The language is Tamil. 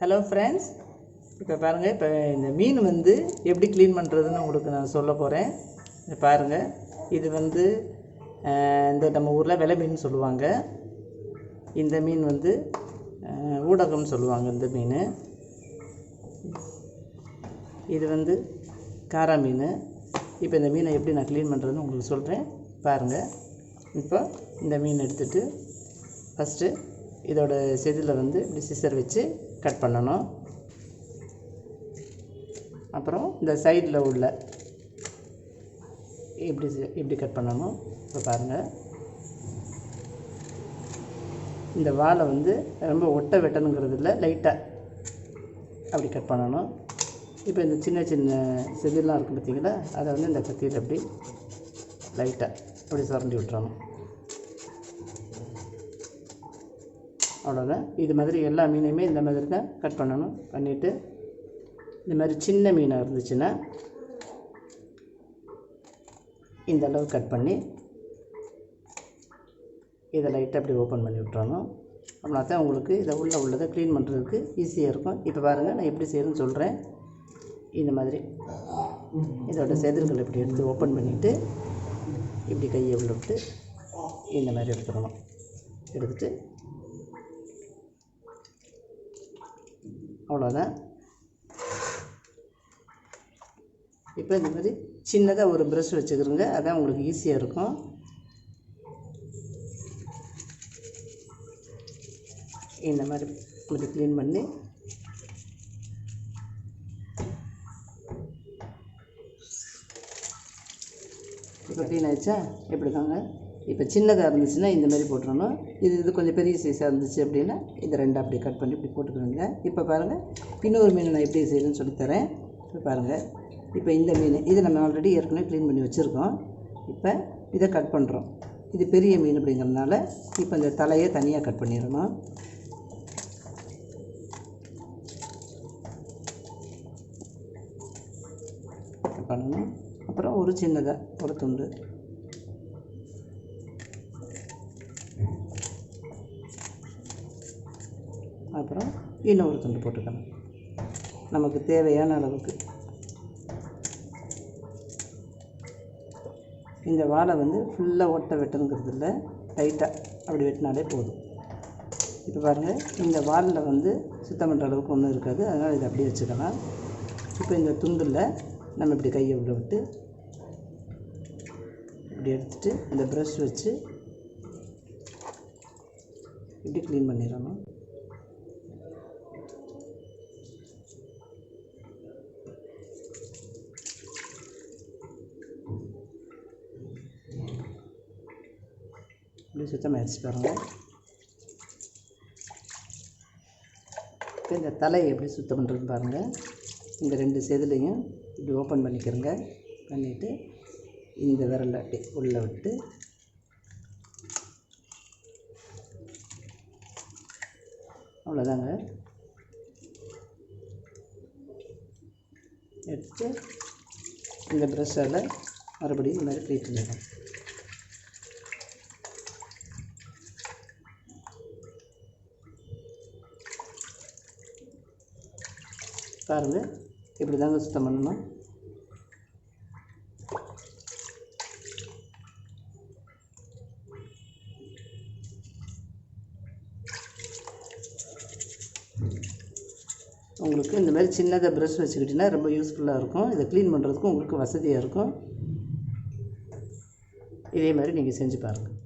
ஹலோ ஃப்ரெண்ட்ஸ், இப்போ பாருங்கள், இப்போ இந்த மீன் வந்து எப்படி க்ளீன் பண்ணுறதுன்னு உங்களுக்கு நான் சொல்ல போகிறேன். பாருங்கள், இது வந்து இந்த நம்ம ஊரில் வெலை மீன் சொல்லுவாங்க. இந்த மீன் வந்து ஊடகம்னு சொல்லுவாங்க. இந்த மீன் இது வந்து காரா மீன். இப்போ இந்த மீனை எப்படி நான் க்ளீன் பண்ணுறதுன்னு உங்களுக்கு சொல்கிறேன். பாருங்கள், இப்போ இந்த மீன் எடுத்துகிட்டு ஃபஸ்ட்டு இதோட செதில் வந்து இப்படி சிசர் வச்சு கட் பண்ணணும். அப்புறம் இந்த சைடில் உள்ள இப்படி கட் பண்ணணும். இப்போ பாருங்கள், இந்த வாலை வந்து ரொம்ப ஒட்ட வெட்டணுங்கிறது இல்லை, லைட்டாக அப்படி கட் பண்ணணும். இப்போ இந்த சின்ன சின்ன செதிலாம் இருக்கும் பார்த்திங்களா, அதை வந்து இந்த கத்தியில் அப்படி லைட்டாக அப்படி சுரண்டி விட்டுறணும். அவ்வளோதான். இது மாதிரி எல்லா மீனையுமே இந்த மாதிரி தான் கட் பண்ணணும். பண்ணிவிட்டு இந்த மாதிரி சின்ன மீனாக இருந்துச்சுன்னா இந்த அளவு கட் பண்ணி இதை லைட்டாக அப்படி ஓப்பன் பண்ணி விட்டுறணும். அப்படின்னா தான் உங்களுக்கு இதை உள்ளதை க்ளீன் பண்ணுறதுக்கு ஈஸியாக இருக்கும். இப்போ பாருங்கள், நான் எப்படி செய்யணும்னு சொல்கிறேன். இந்த மாதிரி இதோட செதில்கள் இப்படி எடுத்து ஓப்பன் பண்ணிவிட்டு இப்படி கையை உள்ள விட்டு இந்த மாதிரி எடுத்துடணும். எடுத்துகிட்டு அவ்வளோதான். இப்போ இந்த மாதிரி சின்னதாக ஒரு ப்ரஷ் வச்சுக்கிறோங்க, அதான் உங்களுக்கு ஈஸியாக இருக்கும். இந்த மாதிரி கொஞ்சம் க்ளீன் பண்ணி இப்போ க்ளீன் ஆகிடுச்சா? எப்படி தாங்க. இப்போ சின்னதாக இருந்துச்சுன்னா இந்த மாதிரி போட்டுறணும். இது கொஞ்சம் பெரிய சைஸாக இருந்துச்சு அப்படின்னா இதை ரெண்டாக அப்படி கட் பண்ணி இப்படி போட்டுக்கிறோங்க. இப்போ பாருங்கள், இன்னொரு மீன் நான் எப்படி செய்யணும்னு சொல்லித்தரேன். இப்போ பாருங்கள், இப்போ இந்த மீன் இது நம்ம ஆல்ரெடி ஏற்கனவே க்ளீன் பண்ணி வச்சுருக்கோம். இப்போ இதை கட் பண்ணுறோம். இது பெரிய மீன் அப்படிங்கிறதுனால இப்போ இந்த தலையை தனியாக கட் பண்ணிடணும். பண்ணணும். அப்புறம் ஒரு சின்னதாக ஒரு துண்டு, அப்புறம் இன்னொரு துண்டு போட்டுக்கணும் நமக்கு தேவையான அளவுக்கு. இந்த வாழை வந்து ஃபுல்லாக ஒட்ட வெட்டணுங்கிறது இல்லை, டைட்டாக அப்படி வெட்டினாலே போதும். இப்போ பாருங்கள், இந்த வாலில் வந்து சுத்தம் பண்ணுற அளவுக்கு ஒன்றும் இருக்காது, அதனால் இதை அப்படியே வச்சுக்கலாம். இப்போ இந்த துண்டில் நம்ம இப்படி கையை உள்ள விட்டு இப்படி எடுத்துகிட்டு இந்த ப்ரஷ் வச்சு இப்படி க்ளீன் பண்ணிடணும். இப்படி சுத்தமாக அடிச்சு பாருங்கள். இப்போ இந்த தலையை எப்படி சுத்தம் பண்ணுறதுன்னு பாருங்கள். இந்த ரெண்டு செதிலையும் இப்படி ஓப்பன் பண்ணிக்கிறங்க. பண்ணிவிட்டு இந்த விரலை அப்படி உள்ளே விட்டு அவ்வளோதாங்க. எடுத்து இந்த ப்ரஷ்ஷால் மறுபடியும் இந்த மாதிரி க்ளீன் பண்ணிடணும். பாருங்கள், இப்படி தாங்க சுத்தம் பண்ணணும். உங்களுக்கு இந்த மாதிரி சின்னதாக ப்ரஷ் வச்சுக்கிட்டிங்கன்னா ரொம்ப யூஸ்ஃபுல்லாக இருக்கும். இதை க்ளீன் பண்ணுறதுக்கும் உங்களுக்கு வசதியாக இருக்கும். இதே மாதிரி நீங்கள் செஞ்சு பாருங்கள்.